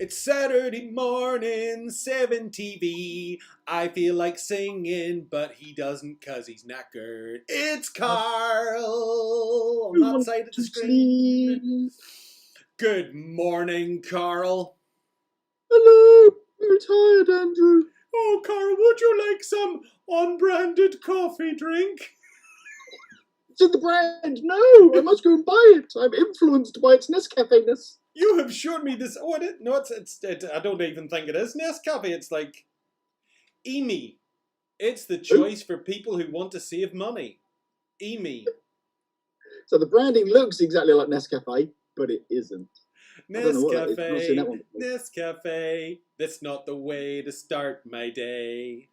It's Saturday morning, 7 TV. I feel like singing, but he doesn't cause he's knackered. It's Karl on that side of the screen. Good morning, Karl. Hello, I'm tired, Andrew. Oh, Karl, would you like some unbranded coffee drink? It's in the brand. No, I must go and buy it. I'm influenced by its Nescafe-ness. You have shown me this. Oh, I don't even think it is Nescafe. It's like Emi. It's the choice for people who want to save money. Emi. So the branding looks exactly like Nescafe, but it isn't. Nescafe, Nescafe. That's not the way to start my day.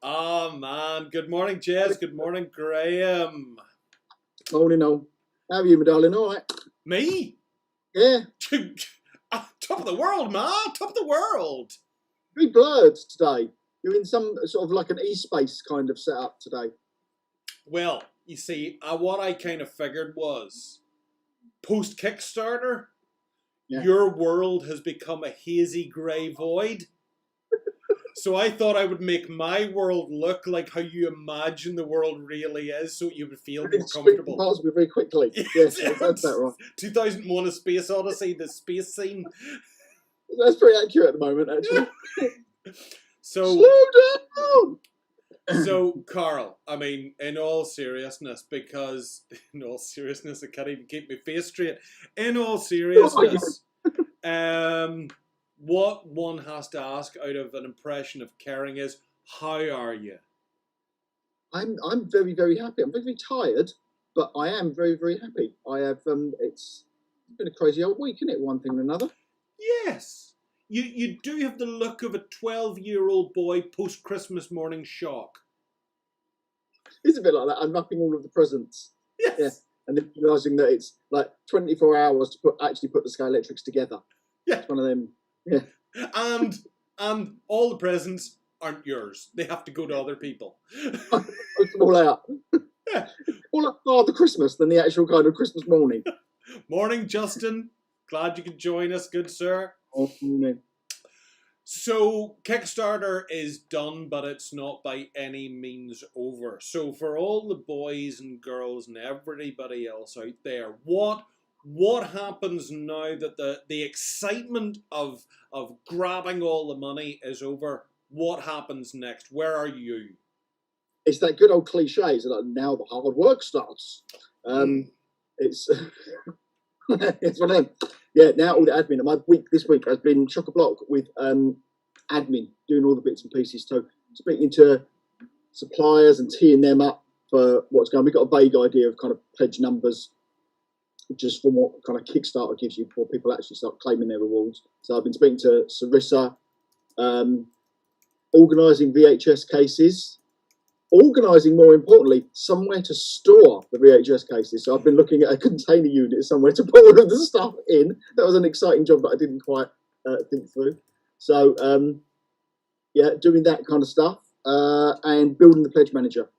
Oh man. Good morning, Jez. Good morning, Graham. Morning, all. How are you, my darling? All right? Me? Yeah. Top of the world, man. Top of the world. Very blurred today. You're in some sort of like an e-space kind of setup today. Well, you see, what I kind of figured was, post Kickstarter, your world has become a hazy grey void. So I thought I would make my world look like how you imagine the world really is, so you would feel more comfortable. Past me very quickly. Yes, that's that right. 2001: A Space Odyssey, the space scene. That's pretty accurate at the moment, actually. So, slow down. So, Karl, I mean, in all seriousness, I can't even keep my face straight. In all seriousness, what one has to ask out of an impression of caring is, how are you? I'm very, very happy. I'm very, very tired, but I am very, very happy. I have it's been a crazy old week, isn't it? One thing and another. Yes. You do have the look of a 12-year-old boy post-Christmas morning shock. It's a bit like that, unwrapping all of the presents. Yes. Yeah. And then realising that it's like 24 hours to actually put the Skylectrics together. Yeah. It's one of them. Yeah. And all the presents aren't yours. They have to go to other people. Post them all out. Yeah. All up Father Christmas than the actual kind of Christmas morning. Morning, Justin. Glad you could join us, good sir. Oh, morning. So, Kickstarter is done, but it's not by any means over. So, for all the boys and girls and everybody else out there, what happens now that the excitement of grabbing all the money is over? What happens next? Where are you? It's that good old cliche. It's like, now the hard work starts. It's it's one of them. Yeah, now all the admin. My week this week has been chock-a-block with admin, doing all the bits and pieces. So speaking to suppliers and teeing them up for what's going on. We've got a vague idea of kind of pledge numbers, just from what kind of Kickstarter gives you before people actually start claiming their rewards. So I've been speaking to Sarissa, organising VHS cases, organising, more importantly, somewhere to store the VHS cases. So I've been looking at a container unit somewhere to put all of the stuff in. That was an exciting job that I didn't quite think through. So, yeah, doing that kind of stuff and building the pledge manager.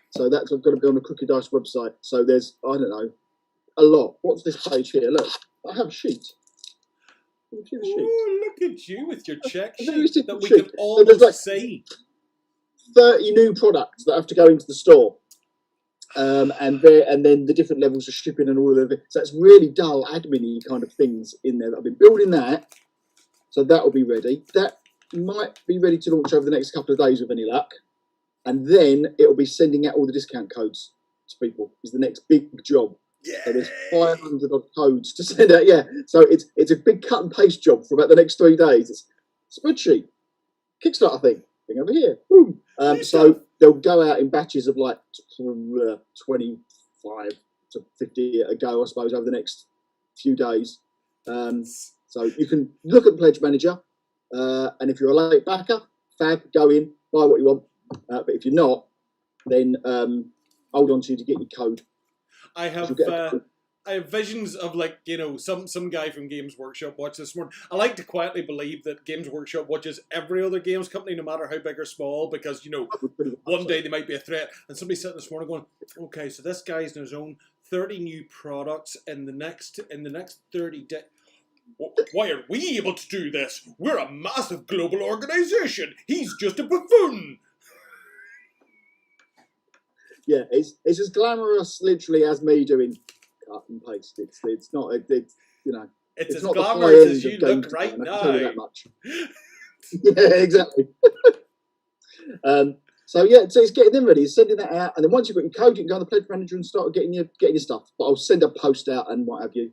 So that's going to be on the Crooked Dice website. So there's, I don't know, a lot. What's this page here? Look, I have a sheet. Oh, look at you with your check sheet that we can almost see. 30 new products that have to go into the store, and then the different levels of shipping and all of it. So it's really dull admin-y kind of things in there. That I've been building that, so that will be ready. That might be ready to launch over the next couple of days with any luck, and then it will be sending out all the discount codes to people. Is the next big job. Yeah. So there's 500 odd codes to send out. Yeah, so it's a big cut and paste job for about the next 3 days. It's a spreadsheet, Kickstarter thing over here. Boom. So they'll go out in batches of like 25 to 50 a go, I suppose, over the next few days. So you can look at Pledge Manager, and if you're a late backer, fab, go in, buy what you want. But if you're not, then hold on to you to get your code. I have visions of, like, you know, some guy from Games Workshop watched this morning. I like to quietly believe that Games Workshop watches every other games company, no matter how big or small, because, you know, one day they might be a threat. And somebody sitting this morning going, okay, so this guy's in his own 30 new products in the next 30 days. Why are we able to do this? We're a massive global organization. He's just a buffoon. Yeah, it's as glamorous, literally, as me doing cut and paste. It's not. It's you know. It's as not the high glamorous end as you of game look right design, I can tell you now. that much. Yeah, exactly. So yeah, so it's getting them ready, it's sending that out, and then once you've got your code, you can go on the pledge manager and start getting your stuff. But I'll send a post out and what have you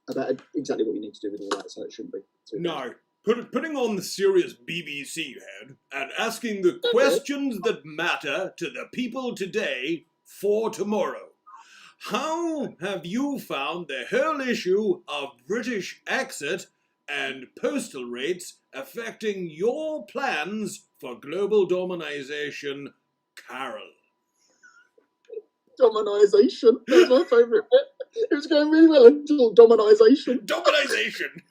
about exactly what you need to do with all that, so it shouldn't be too bad. Now, putting on the serious BBC head and asking the questions that matter to the people today for tomorrow. How have you found the whole issue of British exit and postal rates affecting your plans for global dominization, Karl? Dominization. That's my favourite bit. It was going really well until dominization. Dominization!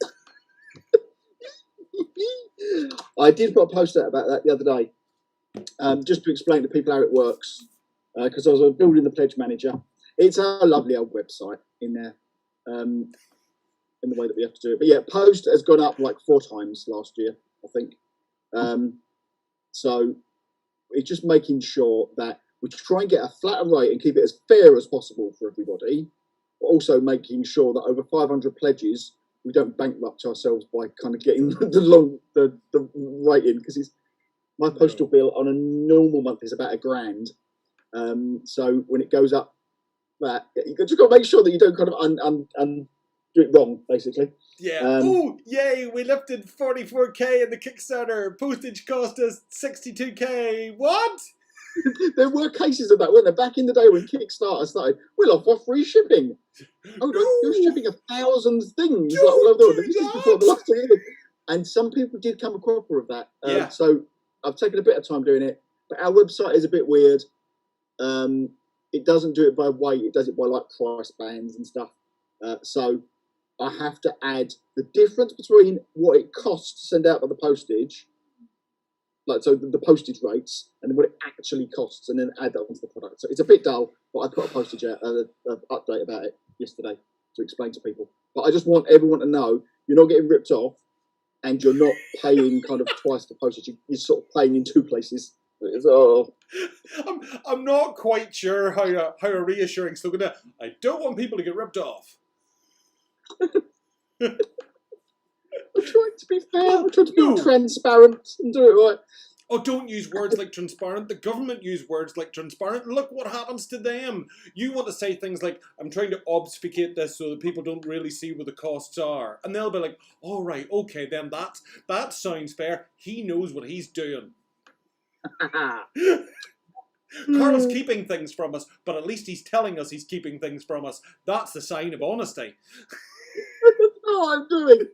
I did put a post out about that the other day, just to explain to people how it works, because I was building the pledge manager. It's a lovely old website in there, in the way that we have to do it. But yeah, post has gone up like 4 times last year, I think. So it's just making sure that we try and get a flatter rate and keep it as fair as possible for everybody, but also making sure that over 500 pledges, we don't bankrupt ourselves by kind of getting the rate in, because it's my postal bill on a normal month is about £1,000. So when it goes up, that you just got to make sure that you don't kind of do it wrong, basically. Yeah. Oh, yay! We lifted 44k in the Kickstarter. Postage cost us 62k. What? There were cases of that, weren't there? Back in the day when Kickstarter started, we'll offer free shipping. Oh no, you're shipping 1,000 things like all over the world. This is before the last 2 years. And some people did come a cropper of that. Yeah. So I've taken a bit of time doing it, but our website is a bit weird. It doesn't do it by weight; it does it by like price bands and stuff. So I have to add the difference between what it costs to send out by the postage, like so the postage rates, and then what it actually costs, and then add that onto the product. So it's a bit dull, but I put a postage update about it yesterday to explain to people. But I just want everyone to know you're not getting ripped off, and you're not paying kind of twice for postage. You're sort of paying in 2 places. I'm not quite sure how a reassuring slogan. I don't want people to get ripped off. I'm trying to be fair. I'm trying to be transparent and do it right. Oh, don't use words like transparent. The government use words like transparent. Look what happens to them. You want to say things like, I'm trying to obfuscate this so that people don't really see what the costs are. And they'll be like, all right, okay, then that sounds fair. He knows what he's doing. Karl's keeping things from us, but at least he's telling us he's keeping things from us. That's the sign of honesty. That's what I'm doing.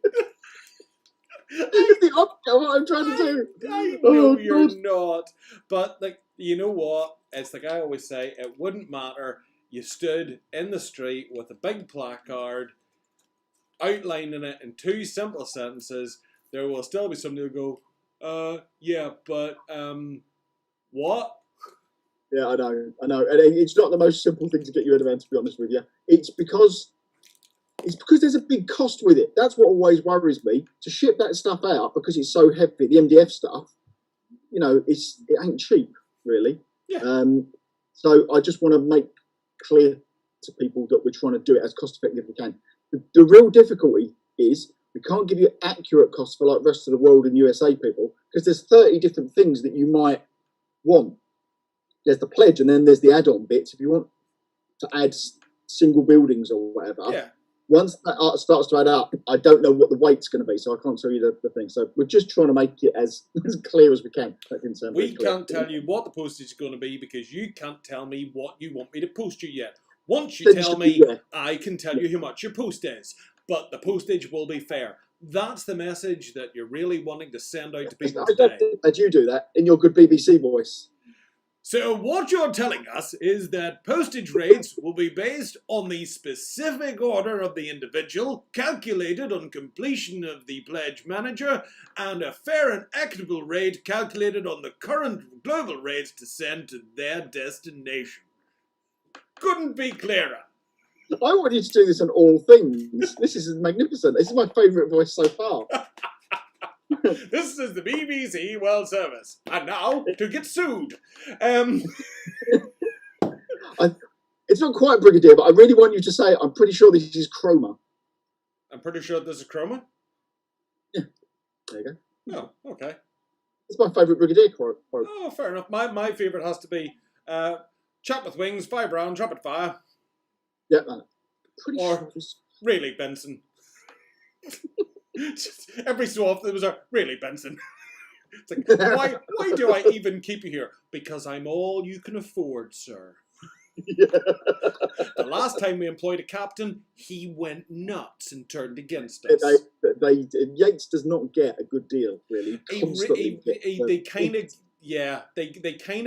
It's the opposite of what I'm trying to do. I know you're not. But, like, you know what? It's like I always say, it wouldn't matter. You stood in the street with a big placard outlining it in 2 simple sentences. There will still be somebody who'll go, yeah, but, what? Yeah, I know. And it's not the most simple thing to get your head around, to be honest with you. It's because there's a big cost with it. That's what always worries me. To ship that stuff out, because it's so heavy, the MDF stuff, you know, it ain't cheap, really. Yeah. So I just want to make clear to people that we're trying to do it as cost effective as we can. The real difficulty is we can't give you accurate costs for like the rest of the world and USA people, because there's 30 different things that you might want. There's the pledge, and then there's the add-on bits. If you want to add single buildings or whatever, yeah. Once that art starts to add up, I don't know what the weight's going to be, so I can't tell you the thing. So we're just trying to make it as clear as we can. That didn't sound very clear. Can't tell you what the postage is going to be because you can't tell me what you want me to post you yet. Once you tell me, I can tell you how much your post is, but the postage will be fair. That's the message that you're really wanting to send out to people today. I don't think you do that in your good BBC voice. So what you're telling us is that postage rates will be based on the specific order of the individual, calculated on completion of the pledge manager, and a fair and equitable rate calculated on the current global rates to send to their destination. Couldn't be clearer. I want you to do this on all things. This is magnificent. This is my favourite voice so far. This is the BBC World Service. And now, to get sued. It's not quite Brigadier, but I really want you to say, I'm pretty sure this is Chroma. I'm pretty sure this is Chroma. Yeah. There you go. Oh, okay. It's my favourite Brigadier quote. Oh, fair enough. My favourite has to be Chap with Wings, 5 round, trumpet fire. Yeah, man. Pretty or sure. Really, Benson. Every so often there was a really, Benson. It's like, why do I even keep you here? Because I'm all you can afford, sir. Yeah. The last time we employed a captain, he went nuts and turned against us. Yates does not get a good deal, really. They kind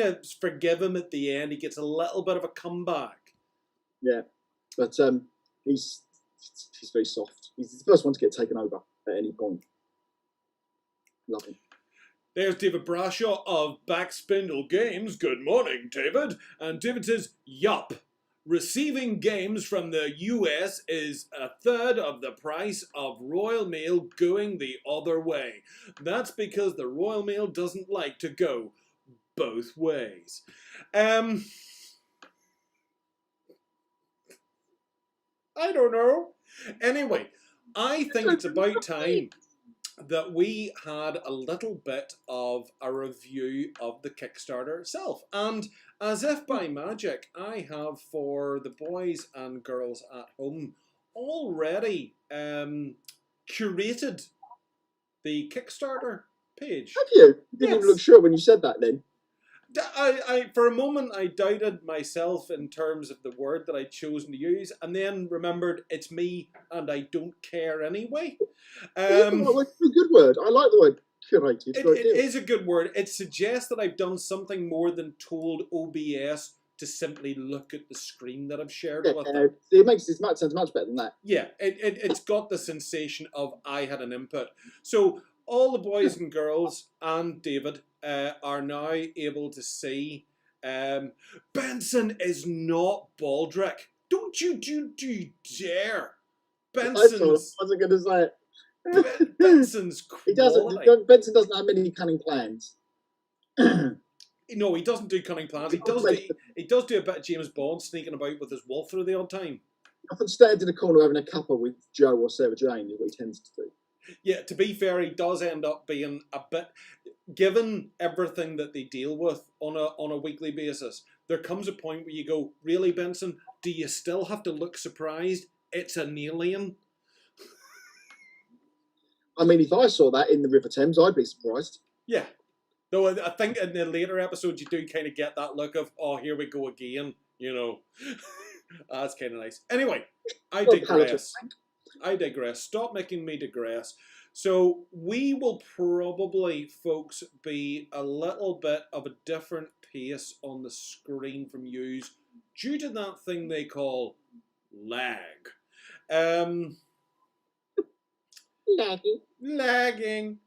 of forgive him at the end. He gets a little bit of a comeback. Yeah, but he's very soft. He's the first one to get taken over at any point. Love him. There's David Brashaw of Backspindle Games. Good morning, David. And David says, yup. Receiving games from the US is a third of the price of Royal Mail going the other way. That's because the Royal Mail doesn't like to go both ways. I don't know. Anyway, I think it's about time that we had a little bit of a review of the Kickstarter itself. And as if by magic, I have, for the boys and girls at home, already curated the Kickstarter page. Have you? You didn't even look sure when you said that then. For a moment, I doubted myself in terms of the word that I'd chosen to use, and then remembered it's me and I don't care anyway. It's a good word. I like the word curated. It is a good word. It suggests that I've done something more than told OBS to simply look at the screen that I've shared with them. It makes it sounds much better than that. Yeah, it's got the sensation of I had an input. So all the boys and girls and David are now able to see Benson is not Baldric. Don't you dare. I wasn't going to say it. Benson's quality. Benson doesn't have many cunning plans. No, he doesn't do cunning plans. He does do a bit of James Bond sneaking about with his wolf through the odd time. He often stands in a corner having a cuppa with Joe or Sarah Jane is what he tends to do. Yeah, to be fair, he does end up being a bit, given everything that they deal with on a weekly basis, there comes a point where you go, really, Benson, do you still have to look surprised? It's an alien. I mean, if I saw that in the River Thames, I'd be surprised. Yeah. Though I think in the later episodes, you do kind of get that look of, oh, here we go again, you know. That's kind of nice. Anyway, I digress. Stop making me digress. So we will probably, folks, be a little bit of a different pace on the screen from yous due to that thing they call lag. Lagging.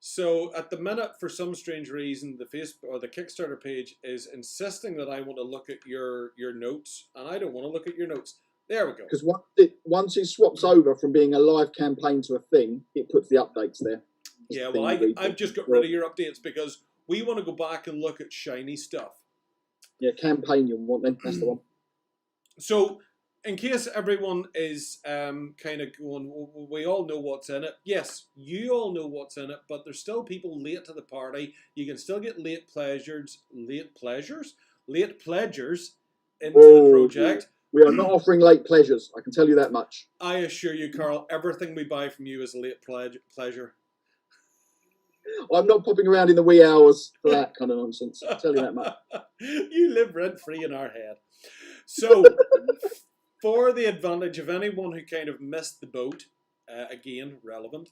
So at the minute, for some strange reason, the Facebook or the Kickstarter page is insisting that I want to look at your notes, and I don't want to look at your notes. There we go. Because once it swaps over from being a live campaign to a thing, it puts the updates there. Yeah, well, I've just got rid of your updates because we want to go back and look at shiny stuff. Yeah, campaign you want then. That's the one. So, in case everyone is kind of going, we all know what's in it. Yes, you all know what's in it, but there's still people late to the party. You can still get late pledgers into the project. We are not offering late pleasures. I can tell you that much. I assure you, Karl, everything we buy from you is a late pleasure. I'm not popping around in the wee hours for that kind of nonsense. I'll tell you that much. You live rent-free in our head. So, for the advantage of anyone who kind of missed the boat, again, relevant,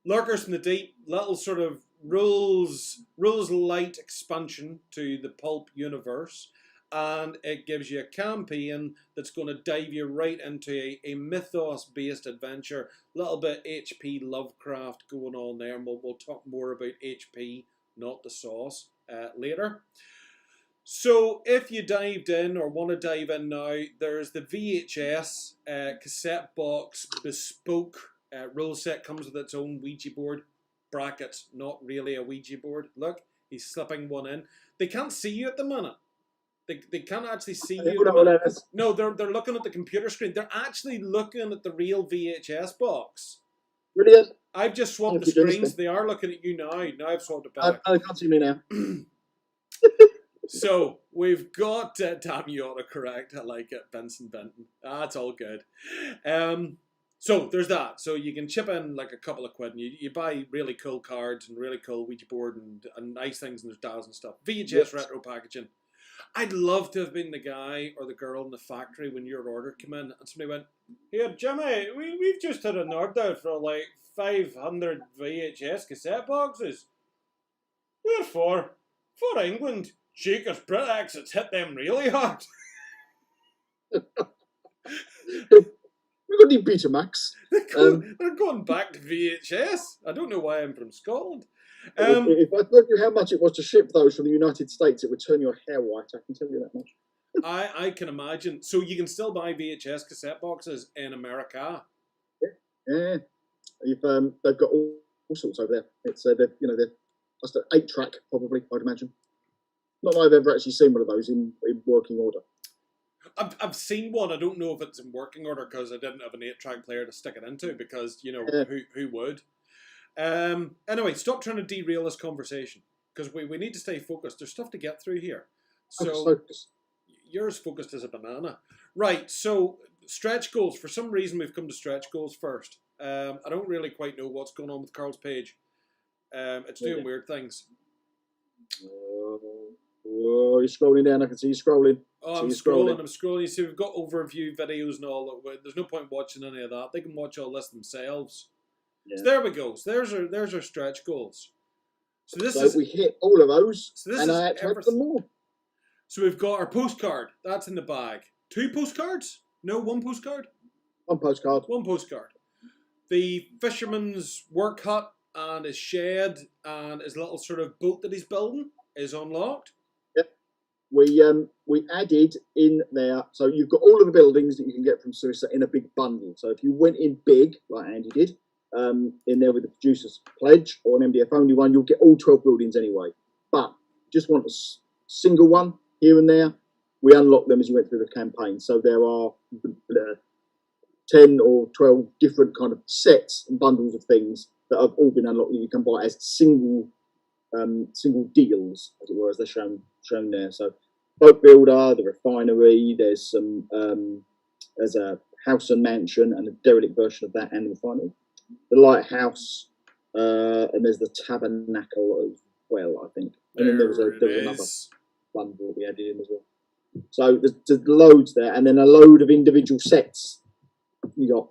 Lurkers from the Deep, little sort of rules light expansion to the pulp universe. And it gives you a campaign that's going to dive you right into a mythos-based adventure. A little bit H.P. Lovecraft going on there, and we'll talk more about H.P., not the sauce, later. So if you dived in or want to dive in now, there's the VHS cassette box bespoke rule set. Comes with its own Ouija board. Brackets, not really a Ouija board. Look, he's slipping one in. They can't see you at the minute. They can't actually see you at the minute. No, they're looking at the computer screen. They're actually looking at the real VHS box. Brilliant. I've just swapped the screens. They are looking at you now. Now I've swapped it back. They can't see me now. So we've got damn, you autocorrect. I like it, Benson Benton. That's all good. So there's that. So you can chip in like a couple of quid, and you buy really cool cards and really cool Ouija board and nice things, and there's dials and stuff. VHS retro packaging. I'd love to have been the guy or the girl in the factory when your order came in and somebody went, "Here, Jimmy, we've just had an order for like 500 VHS cassette boxes. Where for? For England. Shakers Brit accents hit them really hard." We've got any Betamax. They're going back to VHS. I don't know why I'm from Scotland. If I told you how much it was to ship those from the United States, it would turn your hair white. I can tell you that much. I can imagine. So you can still buy VHS cassette boxes in America. Yeah. They've got all sorts over there. It's they're just an 8-track probably, I'd imagine. Not that I've ever actually seen one of those in working order. I've seen one. I don't know if it's in working order because I didn't have an 8-track player to stick it into because, who would? Anyway, stop trying to derail this conversation because we need to stay focused. There's stuff to get through here. So you're as focused as a banana. Right, so stretch goals. For some reason, we've come to stretch goals first. I don't really quite know what's going on with Karl's page. It's doing weird things. Oh, you're scrolling down. I can see you scrolling. Oh, I'm scrolling. You see, we've got overview videos and all that. There's no point watching any of that. They can watch all this themselves. Yeah. So there we go. So there's our stretch goals. So we hit all of those, and I had to have some more. So we've got our postcard. That's in the bag. 2 postcards? No, 1 postcard? 1 postcard. 1 postcard. The fisherman's work hut and his shed and his little sort of boat that he's building is unlocked. We added in there, so you've got all of the buildings that you can get from Suicide in a big bundle. So if you went in big, like Andy did, in there with the producer's pledge or an MDF only one, you'll get all 12 buildings anyway. But just want a single one here and there. We unlock them as you went through the campaign. So there are 10 or 12 different kind of sets and bundles of things that have all been unlocked that you can buy as single deals, as it were, as they're shown there. So boat builder, the refinery, there's a house and mansion and a derelict version of that and the refinery. The lighthouse, and there's the tabernacle as well, I think. And then there was another bundle we added in as well. So there's loads there, and then a load of individual sets you got.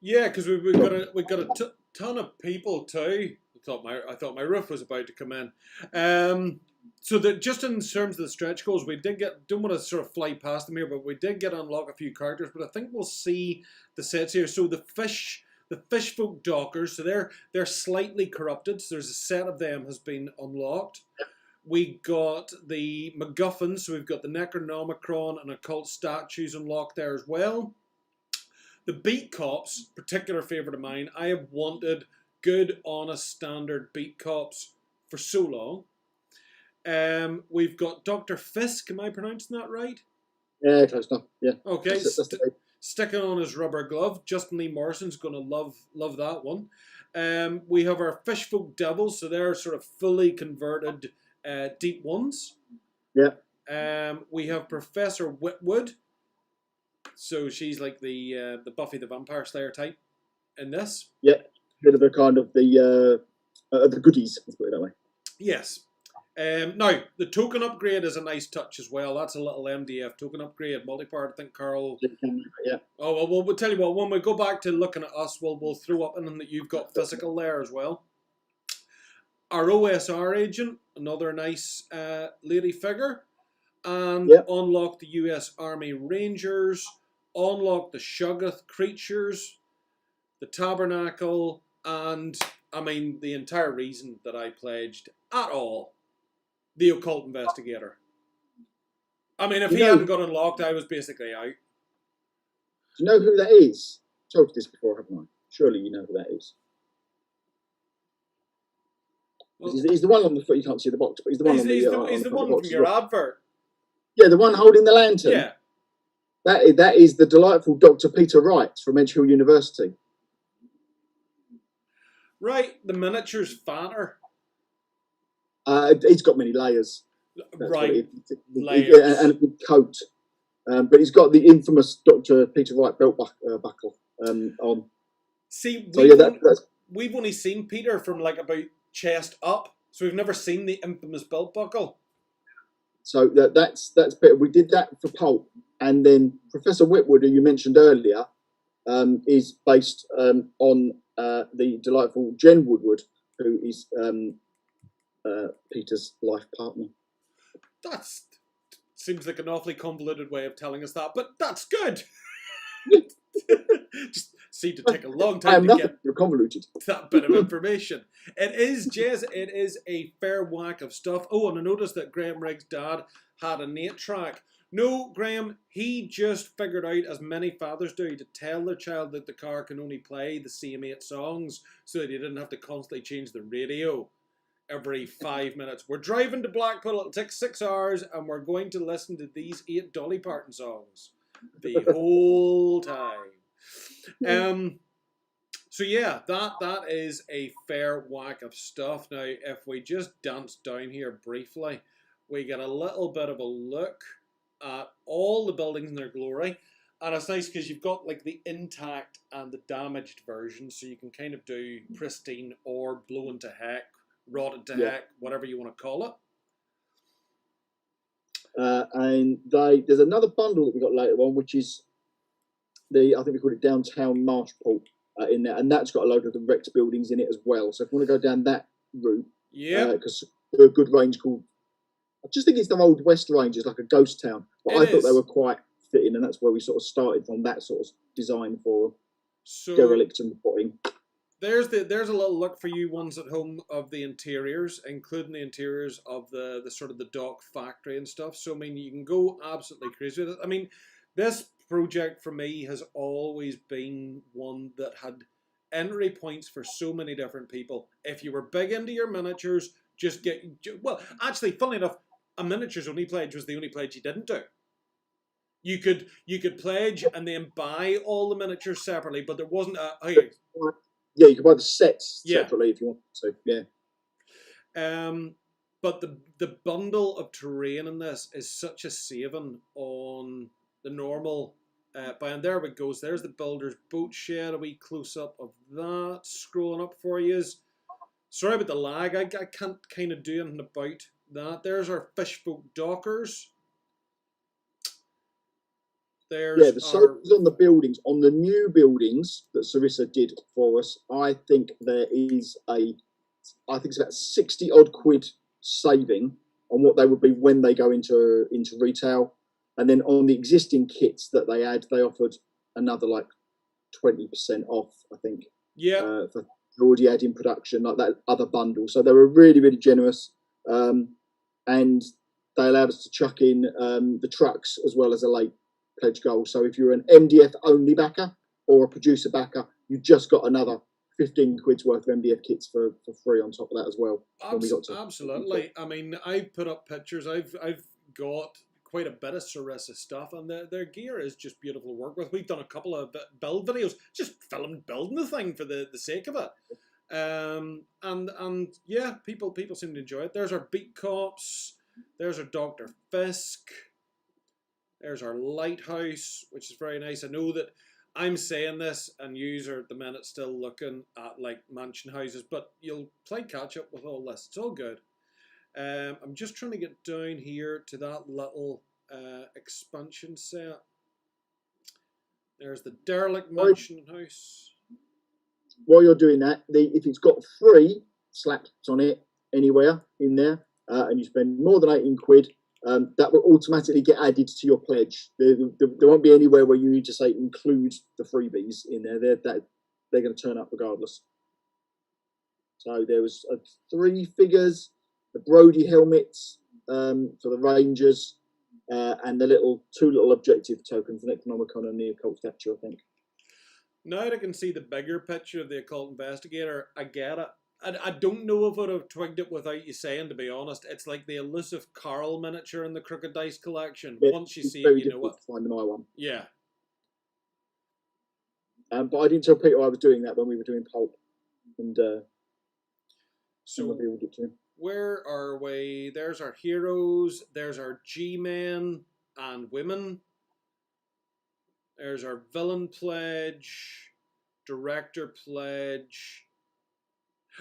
Yeah, because we got a ton of people too. I thought my roof was about to come in. So that just in terms of the stretch goals, we did get. Don't want to sort of fly past them here, but we did get unlock a few characters. But I think we'll see the sets here. So the fish folk dockers. So they're slightly corrupted. So there's a set of them has been unlocked. We got the MacGuffins. So we've got the Necronomicon and occult statues unlocked there as well. The beat cops, particular favourite of mine. I have wanted good, honest, standard beat cops for so long. We've got Dr. Fisk. Am I pronouncing that right? Yeah, close enough. Yeah. Okay. Sticking on his rubber glove. Justin Lee Morrison's going to love that one. We have our Fishfolk Devils, so they're sort of fully converted deep ones. Yeah. We have Professor Whitwood. So she's like the Buffy the Vampire Slayer type in this. Yeah. Bit of a kind of the goodies, let's put it that way. Yes. Now, the token upgrade is a nice touch as well. That's a little MDF token upgrade. Multipart, I think Karl. Yeah. Oh, well, we'll tell you what, when we go back to looking at us, we'll throw up in them that you've got physical there as well. Our OSR agent, another nice lady figure. And unlock the US Army Rangers. Unlock the Shoggoth creatures. The Tabernacle. And, I mean, the entire reason that I pledged at all The occult investigator. I mean, if You he know- hadn't got unlocked, I was basically out. Do you know who that is? I told you this before, haven't I? Surely you know who that is. Well, He's the one on the foot. You can't see the box, but he's the one on the. he's the on one front of from box as your well. advert. Yeah, the one holding the lantern. Yeah. That is the delightful Dr. Peter Wright from Edge Hill University. Right, the miniature's fatter. He's got many layers. That's Right, layers. And a big coat. But he's got the infamous Dr. Peter Wright belt buckle on. See, So yeah, we've only seen Peter from like about chest up, so we've never seen the infamous belt buckle. So that's better. We did that for Pulp, and then Professor Whitwood, who you mentioned earlier, is based on the delightful Jen Woodward, who is Peter's life partner. That seems like an awfully convoluted way of telling us that, but that's good. Just seemed to take a long time to get convoluted. that bit of information. It is, Jez, it is a fair whack of stuff. Oh, and I noticed that Graham Rigg's dad had an 8-track. No, Graham, he just figured out, as many fathers do, to tell their child that the car can only play the same 8 songs so that he didn't have to constantly change the radio every 5 minutes. We're driving to Blackpool, it'll take 6 hours, and we're going to listen to these 8 Dolly Parton songs the whole time. So yeah, that is a fair whack of stuff. Now, if we just dance down here briefly, we get a little bit of a look at all the buildings in their glory. And it's nice because you've got like the intact and the damaged version, so you can kind of do pristine or blown to heck, rotted to heck, whatever you want to call it. And there's another bundle that we got later on, which is I think we called it Downtown Marshport in there, and that's got a load of the wrecked buildings in it as well. So if you want to go down that route, because they're a good range called, I just think it's the old West Range, is like a ghost town, but I thought they were quite fitting, and that's where we sort of started from, that sort of design for derelict and rotting. There's a little look for you ones at home of the interiors, including the interiors of the sort of the dock factory and stuff. So I mean, you can go absolutely crazy with it. I mean, this project for me has always been one that had entry points for so many different people. If you were big into your miniatures, actually, funnily enough, a miniatures only pledge was the only pledge you didn't do. You could pledge and then buy all the miniatures separately, but there wasn't yeah, you can buy the sets separately if you want to. Yeah. But the bundle of terrain in this is such a saving on the normal. And there it goes. There's the builder's boat shed. A wee close up of that. Scrolling up for you. Sorry about the lag. I can't kind of do anything about that. There's our fishboat dockers. The soldiers on the buildings, on the new buildings that Sarissa did for us, I think there is it's about 60 odd quid saving on what they would be when they go into retail. And then on the existing kits that they had, they offered another like 20% off, I think. Yeah. For the already had in production, like that other bundle. So they were really, really generous. And they allowed us to chuck in the trucks as well as a late pledge goal. So if you're an MDF only backer or a producer backer, you just got another 15 quid's worth of MDF kits for free on top of that as well. Absolutely. I mean, I've put up pictures. I've got quite a bit of Sarissa stuff, and their gear is just beautiful to work with. We've done a couple of build videos, just filmed building the thing for the sake of it. And yeah, people seem to enjoy it. There's our Beat Cops. There's our Dr. Fisk. There's our lighthouse, which is very nice. I know that I'm saying this and yous are at the minute still looking at like mansion houses, but you'll play catch up with all this. It's all good. I'm just trying to get down here to that little expansion set. There's the derelict mansion house. While you're doing that, if it's got free slaps on it anywhere in there, and you spend more than 18 quid, that will automatically get added to your pledge. There won't be anywhere where you need to say include the freebies in there. They're going to turn up regardless. So there was 3 figures, the Brody helmets, for the Rangers, and the two little objective tokens, the Necronomicon and the Occult Statue, I think. Now that I can see the bigger picture of the Occult Investigator, I get it. I don't know if I'd have twigged it without you saying, to be honest. It's like the elusive Karl miniature in the Crooked Dice collection. Yeah, once you see it, you know what. To find my one. Yeah. But I didn't tell Peter I was doing that when we were doing Pulp. And so maybe we'll get to him. Where are we? There's our heroes. There's our G-men and women. There's our villain pledge, director pledge.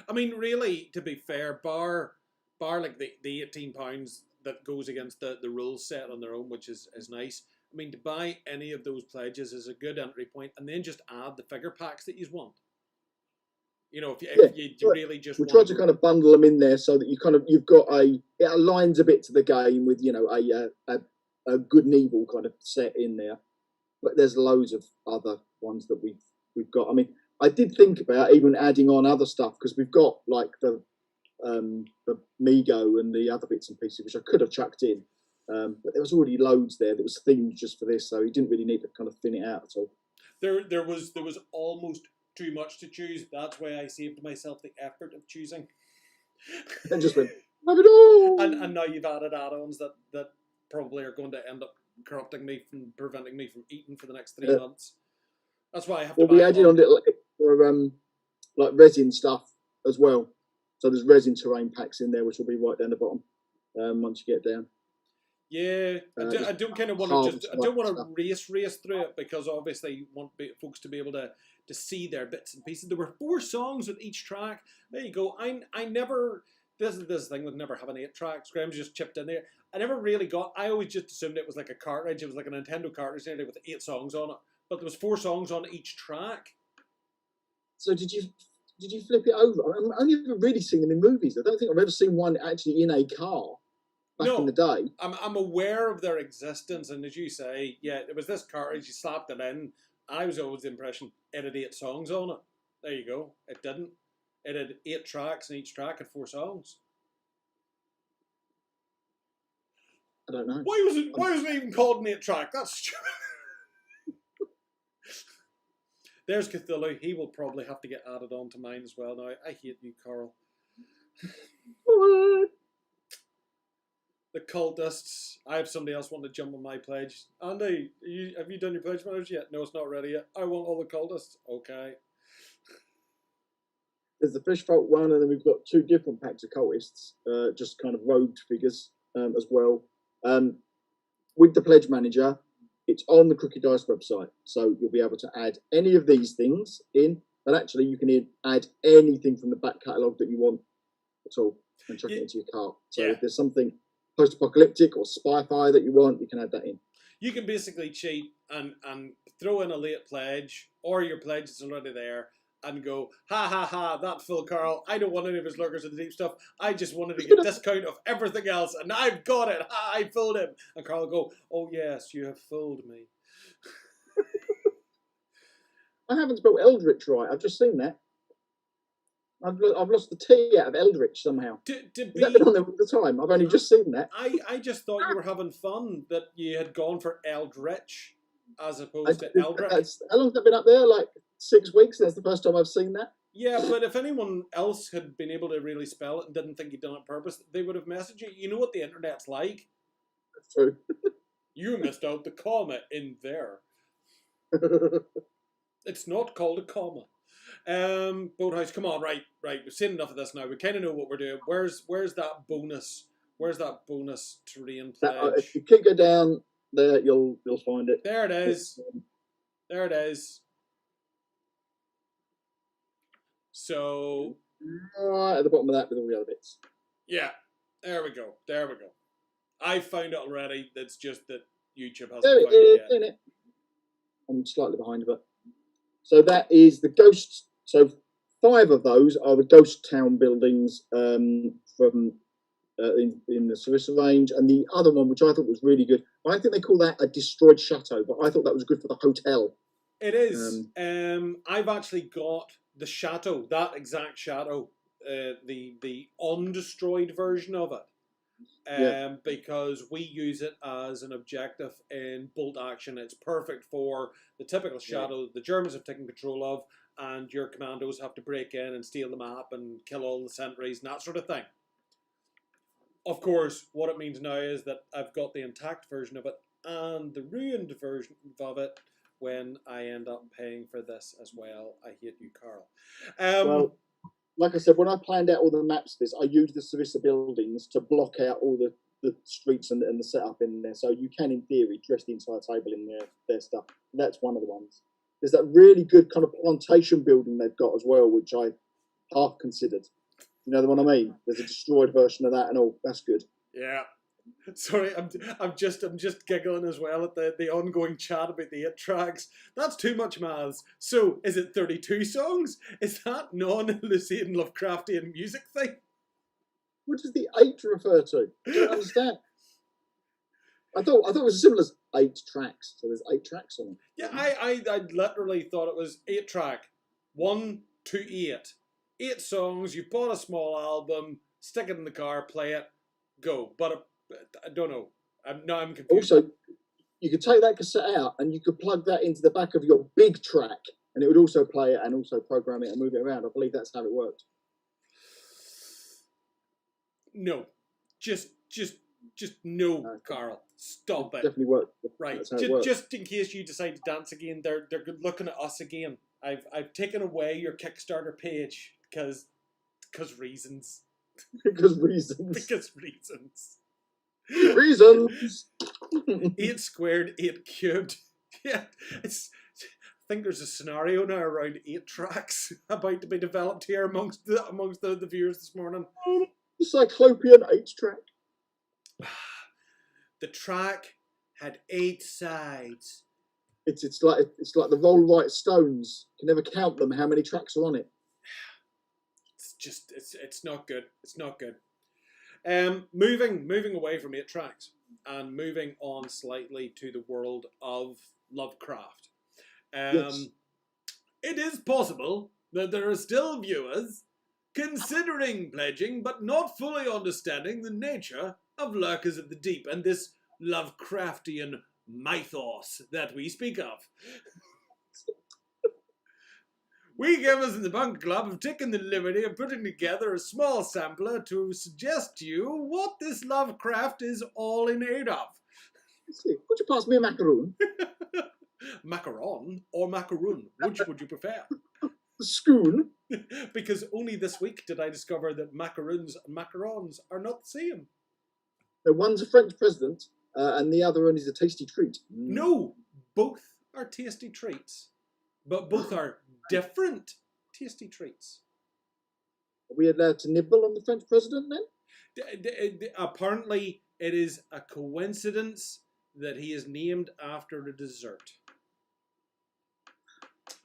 I mean, really, to be fair, bar like the £18 that goes against the rules set on their own, which is nice. I mean, to buy any of those pledges is a good entry point, and then just add the figure packs that you want. You know, if you really just we tried to kind of bundle them in there so that you've got it aligns a bit to the game with a good and evil kind of set in there. But there's loads of other ones that we've got. I mean, I did think about even adding on other stuff because we've got like the Migo and the other bits and pieces which I could have chucked in, but there was already loads there that was themed just for this, so you didn't really need to kind of thin it out at all. There was almost too much to choose. That's why I saved myself the effort of choosing. And just went, have it all. And now you've added add-ons that probably are going to end up corrupting me from preventing me from eating for the next 3 months. That's why I have to. We added on little like resin stuff as well. So there's resin terrain packs in there, which will be right down the bottom once you get down. Yeah, I don't kind of want to I don't want to race through it because obviously you want folks to be able to see their bits and pieces. There were 4 songs with each track. There you go. I never. This is this thing with never having 8 tracks. Graham's just chipped in there. I never really got. I always just assumed it was like a cartridge. It was like a Nintendo cartridge nearly with 8 songs on it. But there was 4 songs on each track. So did you flip it over? I've only ever really seen them in movies. I don't think I've ever seen one actually in a car back in the day. I'm aware of their existence, and as you say, yeah, it was this cartridge. You slapped it in. I was always the impression it had 8 songs on it. There you go. It didn't. It had 8 tracks, and each track had 4 songs. I don't know. Why was it even called an 8 track? That's stupid. There's Cthulhu. He will probably have to get added on to mine as well now. I hate you, Karl. What? The cultists. I have somebody else wanting to jump on my pledge. Andy, have you done your pledge managers yet? No, it's not ready yet. I want all the cultists. Okay. There's the fish folk one, and then we've got 2 different packs of cultists, just kind of rogue figures as well. With the pledge manager, it's on the Crooked Dice website, so you'll be able to add any of these things in, but actually you can add anything from the back catalogue that you want at all and chuck it into your cart. So if there's something post-apocalyptic or spy-fi that you want, you can add that in. You can basically cheat and throw in a late pledge, or your pledge is already there, and go, ha ha ha, that fool Karl, I don't want any of his lurkers and deep stuff, I just wanted to get a discount of everything else, and I've got it, ha, I fooled him. And Karl will go, oh yes, you have fooled me. I haven't spelled Eldritch right, I've just seen that. I've lost the T out of Eldritch somehow. Has that been on there all the time? I've only just seen that. I just thought you were having fun, that you had gone for Eldritch as opposed to Eldritch. How long has that been up there? Like 6 weeks? That's the first time I've seen that. Yeah, but if anyone else had been able to really spell it and didn't think you'd done it on purpose, they would have messaged you. You know what the internet's like. That's true. You missed out the comma in there. It's not called a comma. Boathouse, come on, right. We've seen enough of this now. We kind of know what we're doing. Where's that bonus? Where's that bonus terrain pledge? If you kick it down there, you'll find it. There it is. There it is. So right at the bottom of that with all the other bits. Yeah, there we go. I found it already. That's just that YouTube hasn't found it yet. In it. I'm slightly behind, but so that is the ghost. So 5 of those are the ghost town buildings from in the Sarissa range, and the other one, which I thought was really good. I think they call that a destroyed chateau, but I thought that was good for the hotel. It is. I've actually got the chateau, that exact chateau, the undestroyed version of it. because we use it as an objective in bolt action. It's perfect for the typical shadow that the Germans have taken control of, and your commandos have to break in and steal the map and kill all the sentries and that sort of thing. Of course, what it means now is that I've got the intact version of it and the ruined version of it when I end up paying for this as well. I hate you, Karl. Well, like I said, when I planned out all the maps for this, I used the Sarissa buildings to block out all the streets and the setup in there. So you can, in theory, dress the entire table in their stuff. And that's one of the ones. There's that really good kind of plantation building they've got as well, which I half considered. You know the one I mean? There's a destroyed version of that and all. That's good. Yeah. Sorry, I'm just giggling as well at the ongoing chat about the 8 tracks. That's too much maths. So, is it 32 songs? Is that non-Lucian Lovecraftian music thing? What does the 8 refer to? I don't understand. I thought it was as simple as 8 tracks. So there's 8 tracks on it. Yeah, I literally thought it was 8 track. 1 to 8. 8 songs, you bought a small album, stick it in the car, play it, go. But I don't know. I'm confused. Also, you could take that cassette out and you could plug that into the back of your big track and it would also play it and also program it and move it around. I believe that's how it worked. No. Just no, Karl. Stop it. Definitely worked. Right. Worked. Just in case you decide to dance again, they're looking at us again. I've taken away your Kickstarter page because reasons. Because reasons. Because reasons. Reasons. 8 squared, 8 cubed. Yeah, I think there's a scenario now around 8 tracks about to be developed here amongst the viewers this morning. The Cyclopean 8 track. The track had 8 sides. It's like the Roll Right Stones. You can never count them. How many tracks are on it? It's not good. It's not good. Moving away from 8 tracks and moving on slightly to the world of Lovecraft. Yes. It is possible that there are still viewers considering pledging but not fully understanding the nature of Lurkers of the Deep and this Lovecraftian mythos that we speak of. Weegamers in the Bunker Club have taken the liberty of putting together a small sampler to suggest to you what this Lovecraft is all in aid of. Would you pass me a macaroon? Macaron or macaroon? Which would you prefer? Schoon. Because only this week did I discover that macaroons and macarons are not the same. No, one's a French president and the other one is a tasty treat. No, both are tasty treats. But both are different tasty treats. Are we allowed to nibble on the French president then? Apparently, it is a coincidence that he is named after a dessert.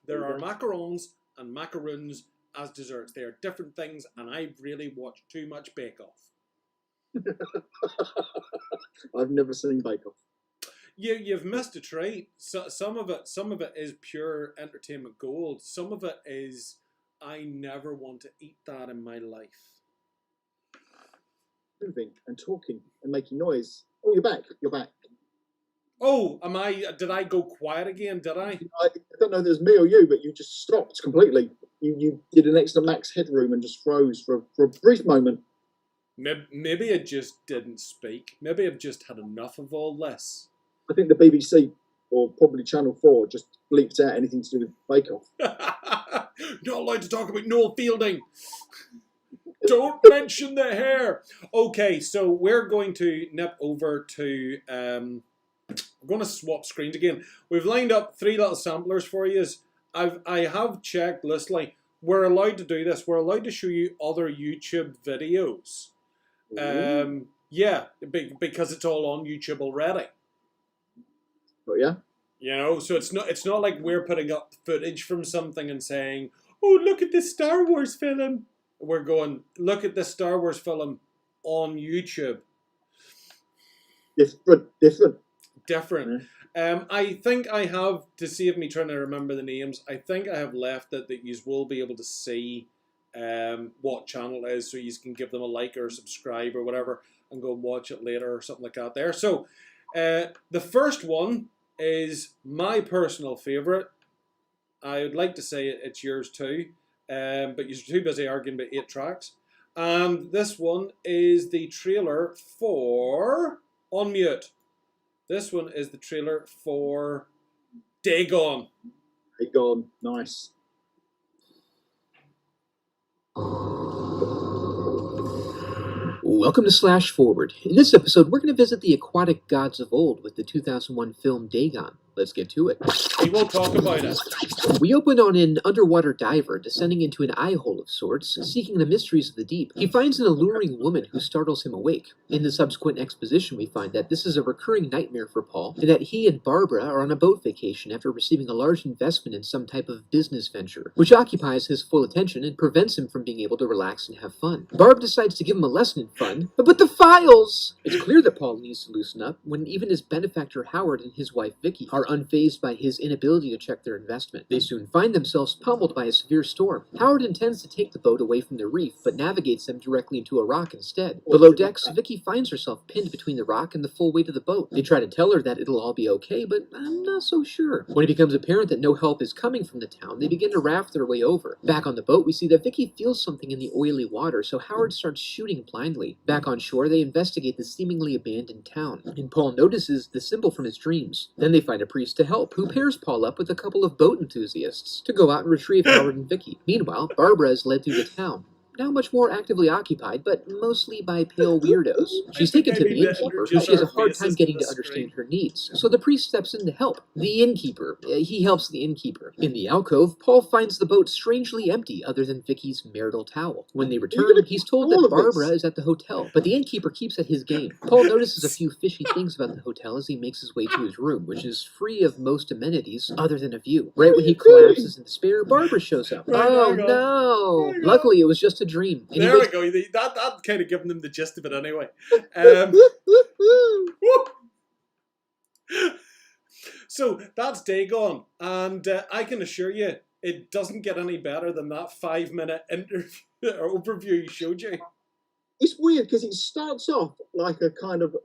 There are macarons and macaroons as desserts. They are different things, and I've really watched too much Bake Off. I've never seen Bake Off. You've missed a treat. So, some of it is pure entertainment gold. Some of it is, I never want to eat that in my life. Moving and talking and making noise. Oh, you're back. You're back. Oh, did I go quiet again? Did I? I don't know if it was me or you, but you just stopped completely. You did an extra max headroom and just froze for a brief moment. Maybe I just didn't speak. Maybe I've just had enough of all this. I think the BBC or probably Channel 4 just bleeped out anything to do with Bake Off. Not allowed to talk about Noel Fielding. Don't mention the hair. Okay, so we're going to nip over to... we're going to swap screens again. We've lined up 3 little samplers for you. I have checked, Leslie. We're allowed to do this. We're allowed to show you other YouTube videos. Yeah, because it's all on YouTube already. Oh yeah. You know, so it's not like we're putting up footage from something and saying, "Oh, look at this Star Wars film." We're going, "Look at this Star Wars film on YouTube." Different. I think I have, to save me trying to remember the names, I think I have left it that you will be able to see what channel it is, so you can give them a like or a subscribe or whatever. and go and watch it later or something like that there. So the first one is my personal favourite. I would like to say it's yours too, but you're too busy arguing about 8 tracks. And this one is the trailer for... On mute. This one is the trailer for Dagon. Dagon, nice. Welcome to Slash Forward. In this episode, we're going to visit the aquatic gods of old with the 2001 film Dagon. Let's get to it. We will talk about it. We open on an underwater diver descending into an eye hole of sorts, seeking the mysteries of the deep. He finds an alluring woman who startles him awake. In the subsequent exposition, we find that this is a recurring nightmare for Paul, and that he and Barbara are on a boat vacation after receiving a large investment in some type of business venture, which occupies his full attention and prevents him from being able to relax and have fun. Barb decides to give him a lesson in fun, but the files! It's clear that Paul needs to loosen up when even his benefactor Howard and his wife Vicky are unfazed by his inability to check their investment. They soon find themselves pummeled by a severe storm. Howard intends to take the boat away from the reef, but navigates them directly into a rock instead. Below decks, Vicky finds herself pinned between the rock and the full weight of the boat. They try to tell her that it'll all be okay, but I'm not so sure. When it becomes apparent that no help is coming from the town, they begin to raft their way over. Back on the boat, we see that Vicky feels something in the oily water, so Howard starts shooting blindly. Back on shore, they investigate the seemingly abandoned town, and Paul notices the symbol from his dreams. Then they find a priest to help, who pairs Paul up with a couple of boat enthusiasts to go out and retrieve Howard and Vicky. Meanwhile, Barbara is led through the town, now much more actively occupied, but mostly by pale weirdos. She's taken to the innkeeper, who she has a hard time getting to understand her needs, so the priest steps in to help. The innkeeper. He helps the innkeeper. In the alcove, Paul finds the boat strangely empty other than Vicky's marital towel. When they return, he's told that Barbara is at the hotel, but the innkeeper keeps at his game. Paul notices a few fishy things about the hotel as he makes his way to his room, which is free of most amenities other than a view. Right when he collapses in despair, Barbara shows up. Oh no! Luckily, it was just a dream. There we go. That kind of given them the gist of it anyway. So that's Dagon, and I can assure you, it doesn't get any better than that 5-minute interview or overview he showed you. It's weird because it starts off like a kind of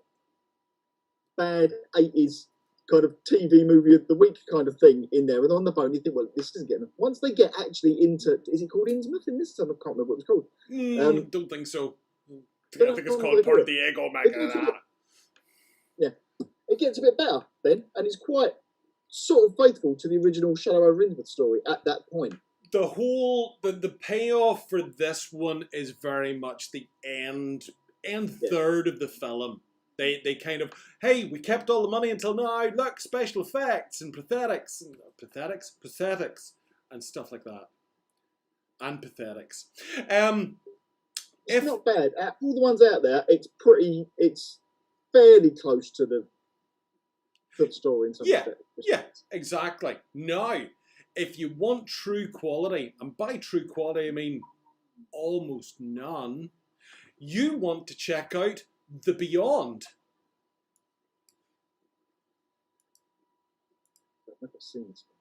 bad 80s kind of TV movie of the week kind of thing in there, and on the phone you think, well, this isn't getting. Once they get actually into, is it called Innsmouth in this time? I can't remember what it's called. Don't think so. I think it's called Port of the Ego, Yeah, it gets a bit better then, and it's quite sort of faithful to the original Shadow over Innsmouth story at that point. The whole the payoff for this one is very much the end third of the film. They kind of, hey, we kept all the money until now, look, special effects and prosthetics and stuff like that. And pathetics. It's not bad. All the ones out there, it's fairly close to the story in some respect. Yeah, exactly. Now, if you want true quality, and by true quality I mean almost none, you want to check out The Beyond. I've never seen this one.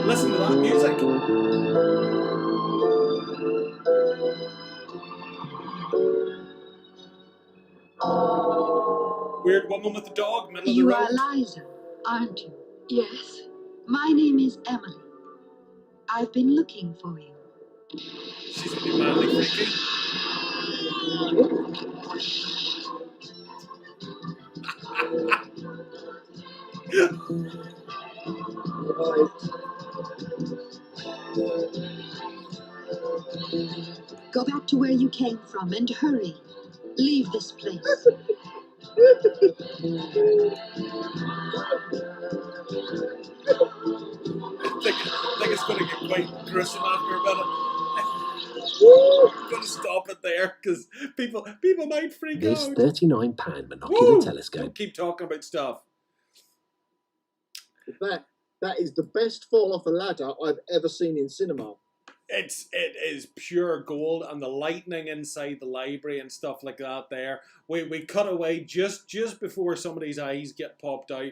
Listen to that music. Weird woman with a dog, middle of the road. You are Liza, aren't you? Yes. My name is Emily. I've been looking for you. She's gonna be madly freaky. Go back to where you came from and hurry. Leave this place. I think it's going to get quite gruesome after a minute. I'm going to stop it there because people might freak This out. £39 monocular telescope. Don't keep talking about stuff. That is the best fall off a ladder I've ever seen in cinema. It is pure gold, and the lightning inside the library and stuff like that there. We cut away just before somebody's eyes get popped out,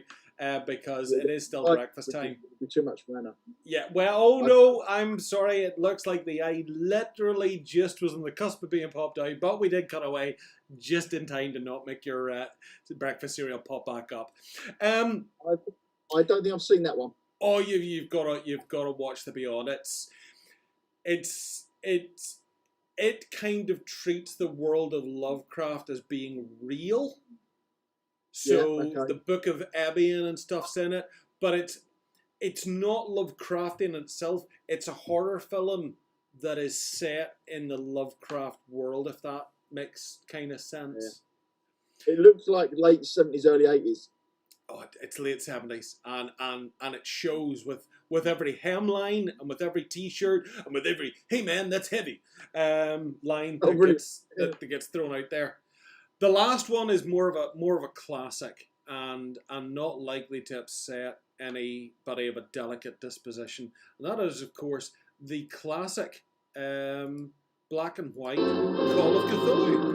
because it is still I- breakfast time. It'd be too much manner. Yeah, well, oh no, I'm sorry. It looks like the eye literally just was on the cusp of being popped out, but we did cut away just in time to not make your breakfast cereal pop back up. I don't think I've seen that one. Oh, you've got to watch the Beyond. It kind of treats the world of Lovecraft as being real. So Yeah, okay. the Book of Ebion and stuff's in it, but it's not Lovecraftian in itself. It's a horror film that is set in the Lovecraft world, if that makes kind of sense. Yeah. It looks like late 70s, early 80s. Oh, it's late 70s, and it shows with every hemline and with every T-shirt and with every "Hey man, that's heavy" line that gets thrown out there. The last one is more of a classic and not likely to upset anybody of a delicate disposition. And that is, of course, the classic black and white Call of Cthulhu.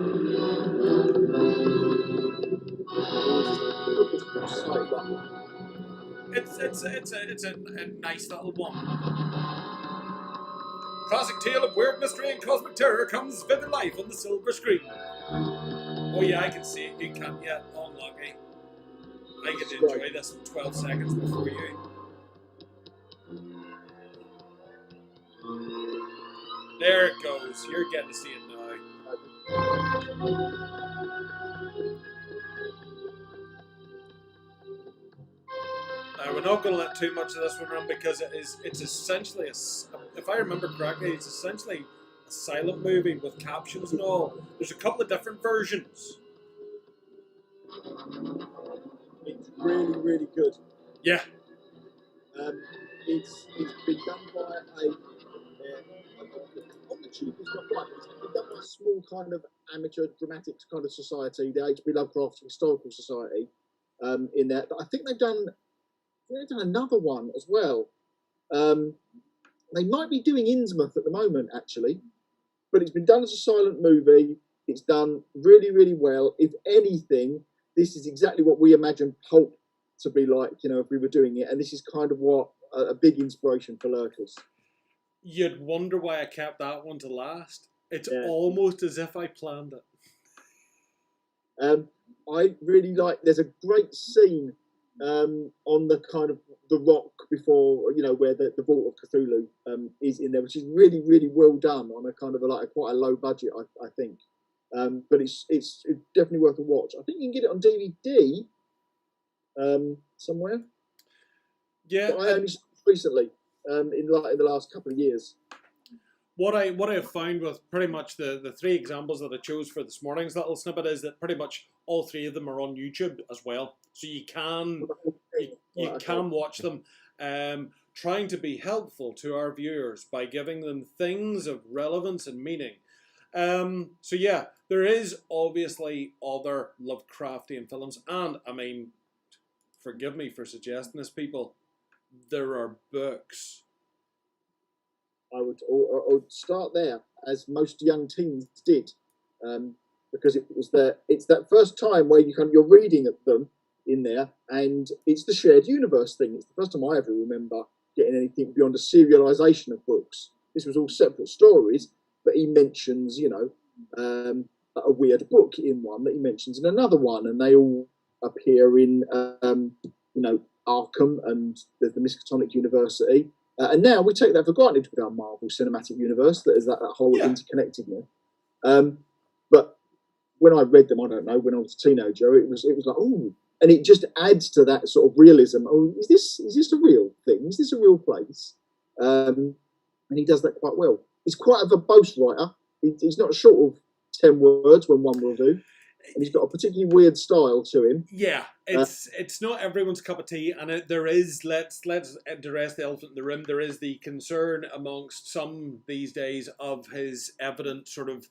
It's a nice little one. Classic tale of weird mystery and cosmic terror comes vivid life on the silver screen. Oh yeah, I can see it. You can't yet. Unlucky. I get to enjoy this in 12 seconds before you. There it goes. You're getting to see it now. Now, we're not going to let too much of this one run because it's essentially, if I remember correctly, it's essentially a silent movie with captions and all. There's a couple of different versions. It's really, really good. Yeah. It's been done by on the cheap, it's not quite. It's been done by a small kind of amateur dramatics kind of society, the H.P. Lovecraft Historical Society. In there, I think they've done another one as well. They might be doing Innsmouth at the moment, actually, but it's been done as a silent movie. It's done really, really well. If anything, this is exactly what we imagine pulp to be like, if we were doing it. And this is kind of what a big inspiration for lurkers. You'd wonder why I kept that one to last. It's almost as if I planned it. I really like. There's a great scene on the kind of the rock before, where the Vault of Cthulhu is in there, which is really, really well done on a kind of quite a low budget, I think. But it's definitely worth a watch. I think you can get it on DVD somewhere. Yeah, but I only saw it recently in the last couple of years. What I have found with pretty much the three examples that I chose for this morning's little snippet is that pretty much all three of them are on YouTube as well, so you can watch them. Trying to be helpful to our viewers by giving them things of relevance and meaning. So yeah, there is obviously other Lovecraftian films, and I mean, forgive me for suggesting this, people, there are books. I would start there, as most young teens did, because it's that first time where you're reading at them in there, and it's the shared universe thing. It's the first time I ever remember getting anything beyond a serialization of books. This was all separate stories, but he mentions, a weird book in one that he mentions in another one, and they all appear in, Arkham and the Miskatonic University. And now we take that for granted with our Marvel Cinematic Universe, that is that whole interconnectedness. But when I read them, I don't know, when I was a teenager, it was like, oh, and it just adds to that sort of realism. Oh, is this a real thing? Is this a real place? And he does that quite well. He's quite a verbose writer. He's not short of 10 words when one will do. And he's got a particularly weird style to him. Yeah, it's not everyone's cup of tea, and there is, let's address the elephant in the room, there is the concern amongst some these days of his evident sort of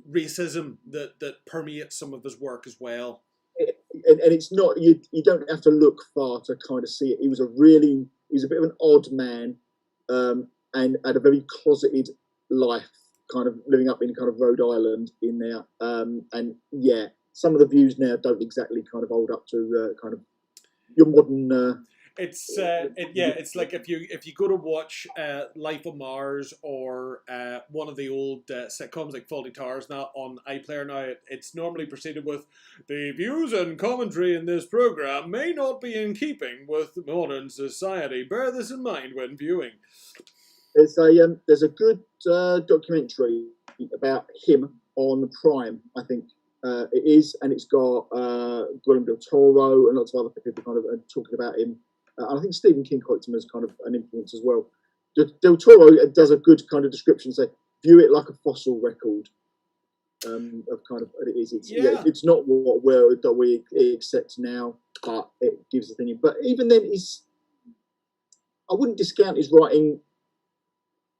racism that permeates some of his work as well. And it's not, you don't have to look far to kind of see it. He was a bit of an odd man, and had a very closeted life, kind of living up in kind of Rhode Island in there. And yeah, some of the views now don't exactly kind of hold up to kind of your modern. It's it's like if you go to watch Life on Mars or one of the old sitcoms like Fawlty Towers now on iPlayer now, it's normally preceded with the views and commentary in this program may not be in keeping with modern society. Bear this in mind when viewing. There's a good documentary about him on Prime, I think. It is, and it's got Guillermo del Toro and lots of other people kind of talking about him. I think Stephen King quotes him as kind of an influence as well. Del Toro does a good kind of description, say, view it like a fossil record of kind of what it is. It's not what we accept now, but it gives a thing. But even then, I wouldn't discount his writing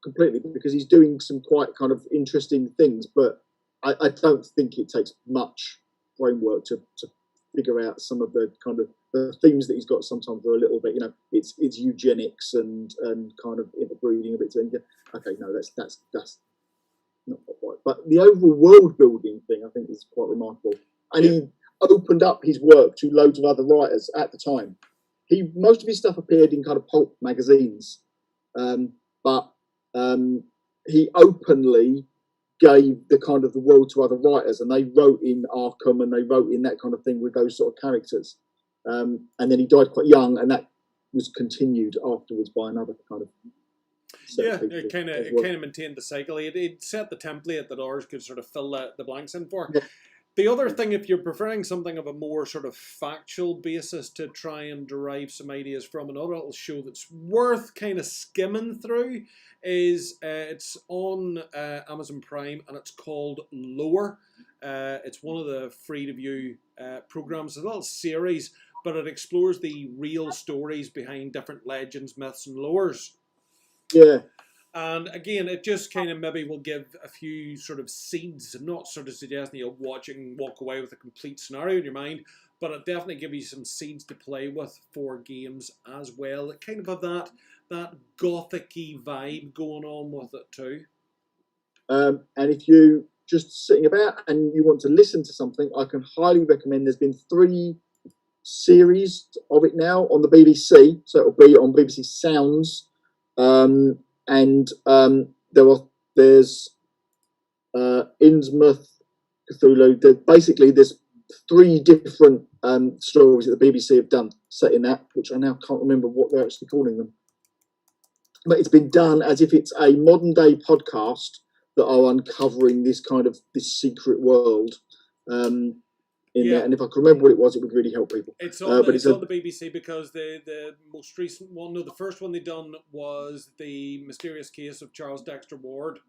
completely because he's doing some quite kind of interesting things, but I don't think it takes much brainwork to figure out some of the kind of the themes that he's got. Sometimes are a little bit, it's eugenics and kind of interbreeding a bit. Okay, no, that's not quite right. But the overall world building thing, I think, is quite remarkable. And he opened up his work to loads of other writers at the time. Most of his stuff appeared in kind of pulp magazines, but he openly gave the kind of the world to other writers, and they wrote in Arkham and they wrote in that kind of thing with those sort of characters. And then he died quite young, and that was continued afterwards by another kind of. It kind of maintained the cycle. It set the template that ours could sort of fill the blanks in for. Yeah. The other thing, if you're preferring something of a more sort of factual basis to try and derive some ideas from, another little show that's worth kind of skimming through is it's on Amazon Prime, and it's called Lore. It's one of the free-to-view programs. It's a little series, but it explores the real stories behind different legends, myths, and lores. Yeah. And again, it just kind of maybe will give a few sort of seeds. I'm not sort of suggesting you'll walk away with a complete scenario in your mind, but it definitely give you some seeds to play with for games as well. It kind of have that gothic-y vibe going on with it too. And if you just sitting about and you want to listen to something, I can highly recommend. There's been 3 series of it now on the BBC, so it'll be on BBC Sounds. And there's Innsmouth, Cthulhu. Basically, there's 3 different stories that the BBC have done set in that, which I now can't remember what they're actually calling them. But it's been done as if it's a modern day podcast that are uncovering this secret world in there. And if I could remember what it was, it would really help people. It's on, it's on the BBC because the most recent one, the first one they done was The Mysterious Case of Charles Dexter Ward.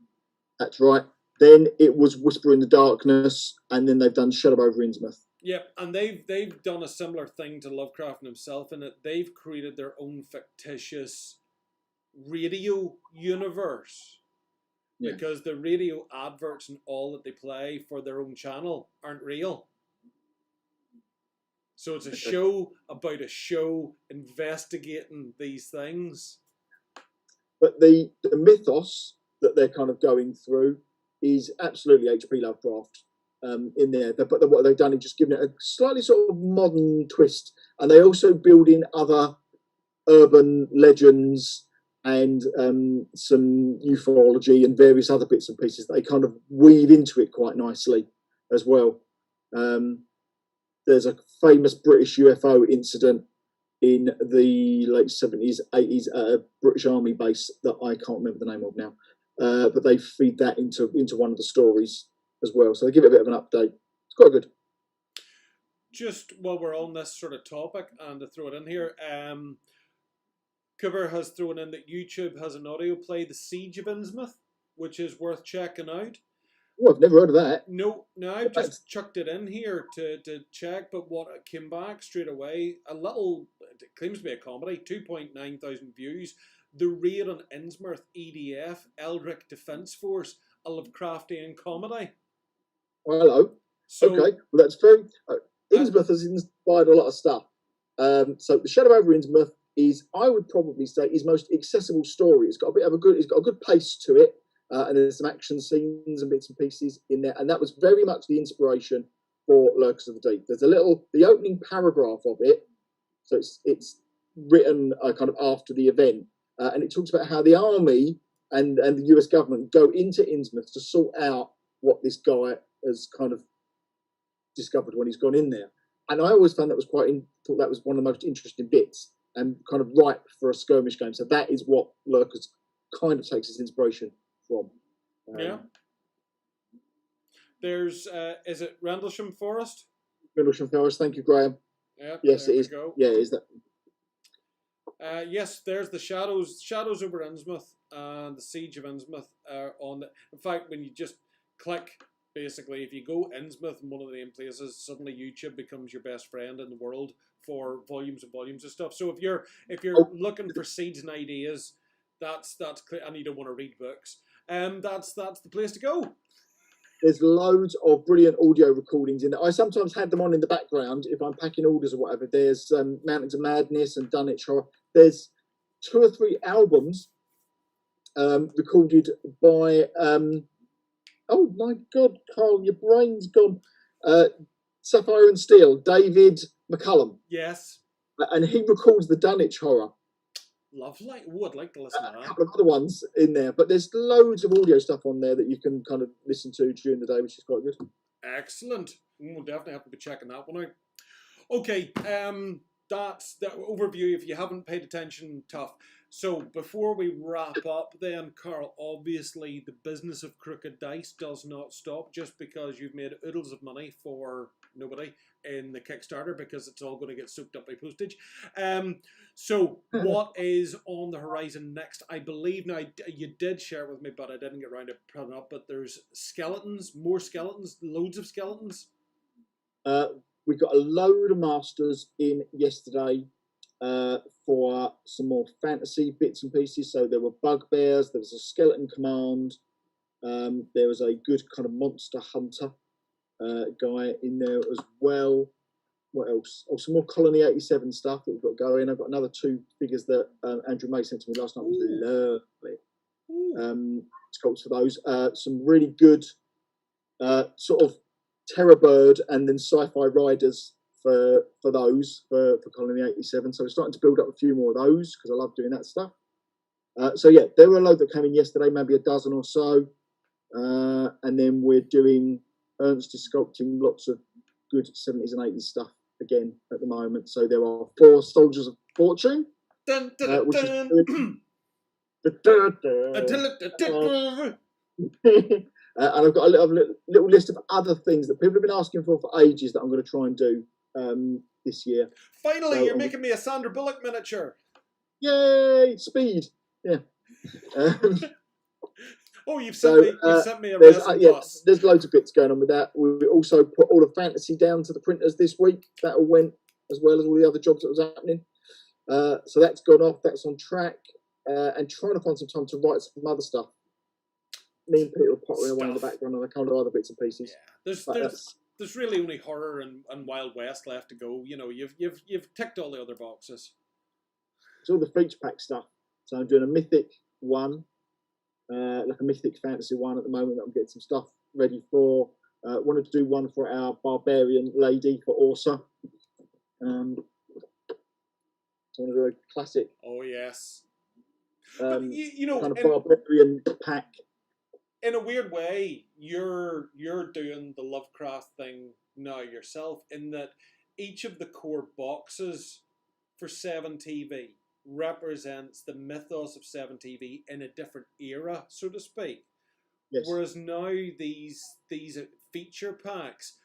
That's right. Then it was Whisper in the Darkness, and then they've done Shadow over Innsmouth. Yep, and they've done a similar thing to Lovecraft and himself in that they've created their own fictitious radio universe. Yeah. Because the radio adverts and all that they play for their own channel aren't real. So it's a show about a show investigating these things. But the mythos that they're kind of going through is absolutely H.P. Lovecraft in there. But what they've done is just given it a slightly sort of modern twist. And they also build in other urban legends and some ufology and various other bits and pieces that they kind of weave into it quite nicely as well. There's a famous British UFO incident in the late 70s, 80s at a British Army base that I can't remember the name of now. But they feed that into one of the stories as well. So they give it a bit of an update. It's quite good. Just while we're on this sort of topic, and to throw it in here, Cooper has thrown in that YouTube has an audio play, The Siege of Innsmouth, which is worth checking out. Oh, I've never heard of that. No, I've just chucked it in here to check, but what it came back straight away, it claims to be a comedy, 2.9 thousand views. The Raid on Innsmouth, EDF, Eldrick Defence Force, a Lovecraftian comedy. Oh, hello. So, okay, well that's very... Innsmouth has inspired a lot of stuff. So The Shadow over Innsmouth is, I would probably say, his most accessible story. It's got a good pace to it. And there's some action scenes and bits and pieces in there. And that was very much the inspiration for Lurkers of the Deep. There's the opening paragraph of it So it's written kind of after the event, and it talks about how the army and the US government go into Innsmouth to sort out what this guy has kind of discovered when he's gone in there. And I always found that was thought that was one of the most interesting bits and kind of ripe for a skirmish game. So that is what Lurkers kind of takes its inspiration from. Yeah. There's, is it Rendlesham Forest? Rendlesham Forest, thank you, Graham. Yeah, yes, it is. Go. Yeah, it is that. Yes, there's the shadows over Innsmouth and the Siege of Innsmouth are on. In fact, when you just click, basically, if you go Innsmouth in one of the name places, suddenly YouTube becomes your best friend in the world for volumes and volumes of stuff. So if you're looking for seeds and ideas, that's clear, and you don't want to read books, that's the place to go. There's loads of brilliant audio recordings in there. I sometimes had them on in the background if I'm packing orders or whatever. There's Mountains of Madness and Dunwich Horror. There's 2 or 3 albums recorded by, oh my God, Karl, your brain's gone. Sapphire and Steel, David McCullum. Yes. And he records the Dunwich Horror. Lovely. Oh, I'd like to listen to that. A couple of other ones in there, but there's loads of audio stuff on there that you can kind of listen to during the day, which is quite good. Excellent. We'll definitely have to be checking that one out. Okay, that's the overview. If you haven't paid attention, tough. So before we wrap up then, Karl, obviously the business of crooked dice does not stop just because you've made oodles of money for nobody in the Kickstarter, because it's all going to get soaked up by postage. So what is on the horizon next? I believe, now you did share it with me, but I didn't get around to putting up, but there's skeletons, more skeletons, loads of skeletons. We got a load of masters in yesterday for some more fantasy bits and pieces. So there were bugbears, there was a skeleton command, there was a good kind of monster hunter guy in there as well. What else? Oh, some more Colony 87 stuff that we've got going. I've got another 2 figures that Andrew May sent to me last night. It was lovely. Sculpts for those. Some really good sort of Terror Bird and then Sci-Fi Riders for those for Colony 87. So we're starting to build up a few more of those because I love doing that stuff. So yeah, there were a load that came in yesterday, maybe a dozen or so. And then we're doing Ernst is sculpting lots of good 70s and 80s stuff again at the moment. So there are 4 Soldiers of Fortune, which is and I've got a little list of other things that people have been asking for ages that I'm going to try and do this year. Finally, so, you're making me a Sandra Bullock miniature. Yay! Speed. Yeah. Oh, you've sent me a resin bus. There's loads of bits going on with that. We also put all the fantasy down to the printers this week. That all went as well as all the other jobs that was happening. So that's gone off. That's on track. And trying to find some time to write some other stuff. Me and Peter are pottering away in the background and a couple of other bits and pieces. Yeah. There's really only horror and Wild West left to go. You know, you've ticked all the other boxes. It's all the feature pack stuff. So I'm doing a mythic one. Like a mythic fantasy one at the moment that I'm getting some stuff ready for. Wanted to do one for our barbarian lady for Orsa. So I want to do a classic. Oh yes. You know, kind of barbarian pack. In a weird way, you're doing the Lovecraft thing now yourself, in that each of the core boxes for 7TV represents the mythos of 7TV in a different era, so to speak. Yes. Whereas now these feature packs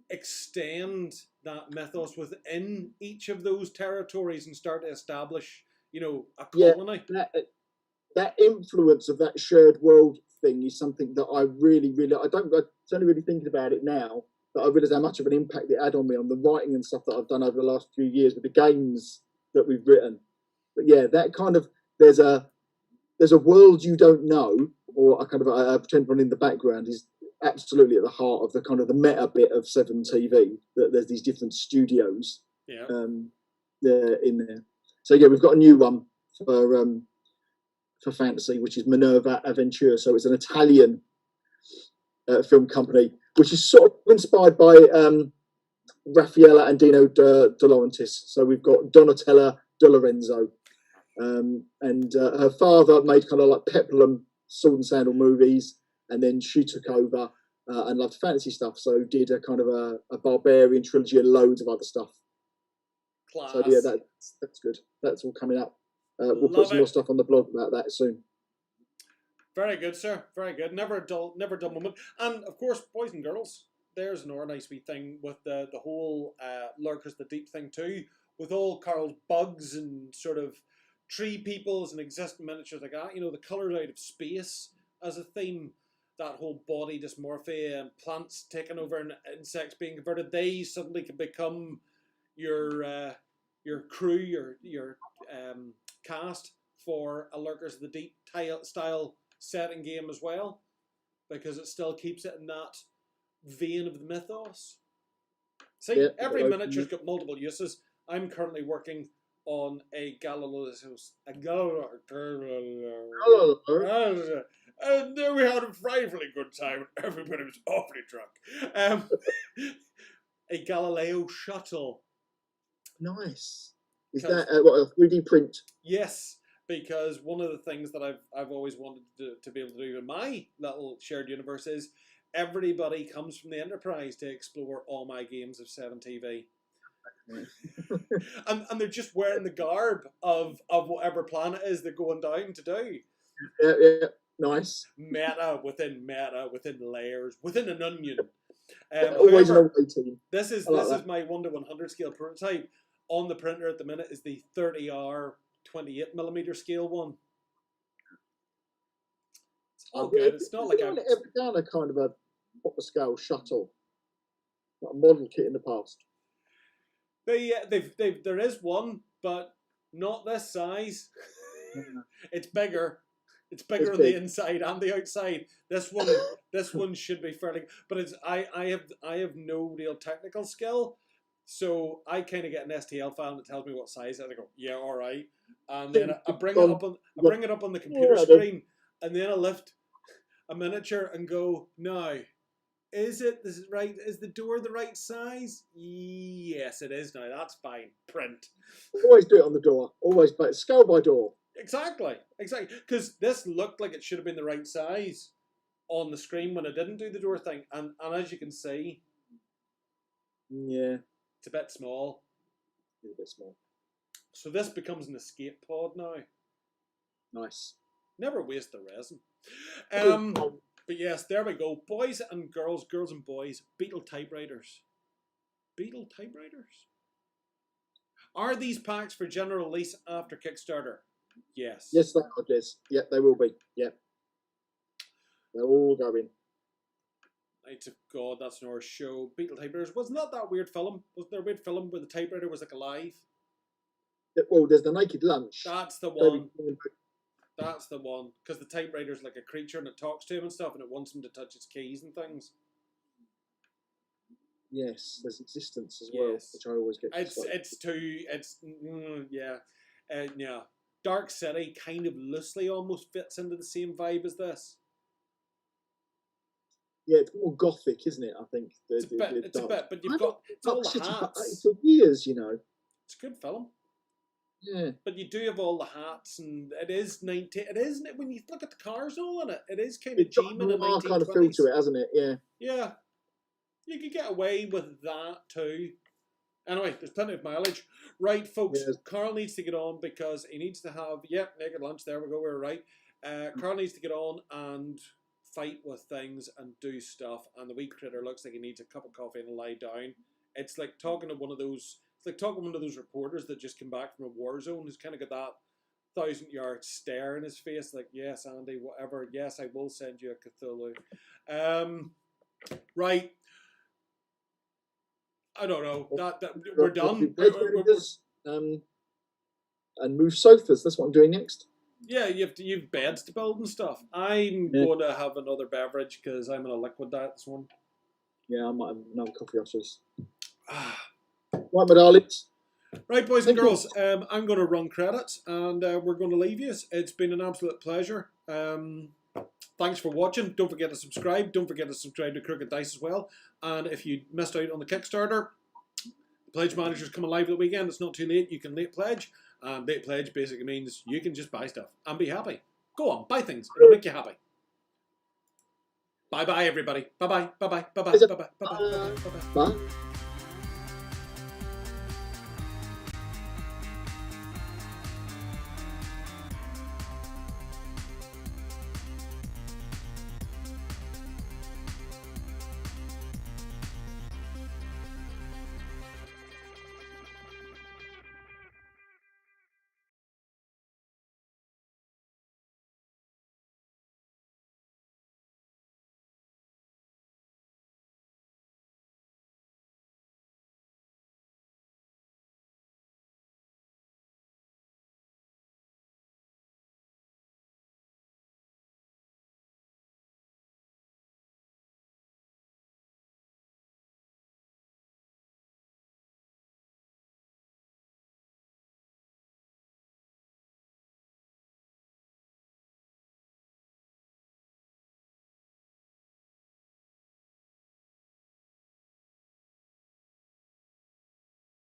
extend that mythos within each of those territories and start to establish, you know, a colony. Yeah, that influence of that shared world thing is something that I really, really, I'm only really thinking about it now that I realise how much of an impact it had on me on the writing and stuff that I've done over the last few years with the games that we've written. But yeah, that kind of, there's a world you don't know, or a kind of a pretend one in the background is absolutely at the heart of the kind of the meta bit of 7TV, that there's these different studios in there. So yeah, we've got a new one for fantasy, which is Minerva Aventure. So it's an Italian film company, which is sort of inspired by Raffaella and Dino De Laurentiis. So we've got Donatella De Lorenzo. And her father made kind of like peplum sword and sandal movies, and then she took over and loved fantasy stuff, so did a kind of a barbarian trilogy and loads of other stuff. Class. So yeah, that's good. That's all coming up. We'll put some more stuff on the blog about that soon. Very good, sir. Very good. Never a dull moment. And of course, boys and girls, there's another nice wee thing with the whole Lurkers the Deep thing too, with all Karl's bugs and sort of tree peoples and existing miniatures like that. You know, the colours out of space as a theme. That whole body dysmorphia and plants taking over and insects being converted. They suddenly can become your crew, your cast for a Lurkers of the Deep style setting game as well, because it still keeps it in that vein of the mythos. See, every miniature's got multiple uses. I'm currently working on a Galileo, and we had a frightfully good time. Everybody was awfully drunk. A Galileo shuttle. Nice. Is that what, a 3D print? Yes, because one of the things that I've always wanted to be able to do in my little shared universe is everybody comes from the Enterprise to explore all my games of 7TV. and they're just wearing the garb of whatever planet is they're going down to do. Yeah, nice. Meta within layers, within an onion. Always however, an team. This is my 1 to 100 scale prototype. On the printer at the minute is the 30R 28mm scale one. It's all good. It's not like I've ever done a kind of a proper scale shuttle, like a model kit in the past. There is one, but not this size. It's bigger. It's bigger on the inside and the outside. This one should be fairly. But I have no real technical skill, so I kind of get an STL file and it tells me what size. And I go, yeah, all right. And then I bring it up on the computer screen, and then I lift a miniature and go, now, is it right? Is the door the right size? Yes, it is now. That's fine. Print. Always do it on the door. Always scale by door. Exactly. Because this looked like it should have been the right size on the screen when I didn't do the door thing, and as you can see, yeah, it's a bit small. It's a bit small. So this becomes an escape pod now. Nice. Never waste the resin. But yes, there we go. Boys and girls and boys, Beetle typewriters. Beetle typewriters? Are these packs for general release after Kickstarter? Yes. Yes, they are, Des. Yeah, they will be. Yeah. They're all going. Night of God, that's another show. Beetle typewriters. Wasn't that weird film? Wasn't there a weird film where the typewriter was like alive? Well, there's the Naked Lunch. That's the one. That's the one. Because the typewriter's like a creature and it talks to him and stuff and it wants him to touch its keys and things. Yes, there's Existence as well, which I always get. Yeah. Dark City kind of loosely almost fits into the same vibe as this. Yeah, it's more gothic, isn't it? I think. It's a bit, but you've got all the hats. For years, you know. It's a good film. Yeah. But you do have all the hats, and it is 90. It is, when you look at the cars and all in it, it is kind of G-man in 1920s. Kind of feel to it, hasn't it? Yeah. Yeah. You could get away with that too. Anyway, there's plenty of mileage. Right, folks, yes. Karl needs to get on because he needs to have, Naked Lunch, there we go, we're right. Karl needs to get on and fight with things and do stuff, and the wee critter looks like he needs a cup of coffee and lie down. It's like talking to one of those reporters that just came back from a war zone who's kind of got that 1,000-yard stare in his face, like, yes, Andy, whatever, yes, I will send you a Cthulhu. Right. I don't know. We're done. And move sofas. That's what I'm doing next. Yeah, you've beds to build and stuff. I'm going to have another beverage because I'm on a liquid diet this morning. Yeah, I might have another coffee afterwards. Right, my darlings. Right, boys and girls. I'm going to run credits and we're going to leave you. It's been an absolute pleasure. Thanks for watching. Don't forget to subscribe. Don't forget to subscribe to Crooked Dice as well. And if you missed out on the Kickstarter, Pledge Manager's coming live at the weekend. It's not too late. You can late pledge. Late pledge basically means you can just buy stuff and be happy. Go on, buy things. It'll make you happy. Bye bye, everybody. Bye bye. Bye bye. Bye bye. Bye bye. Bye bye. Bye bye. Bye.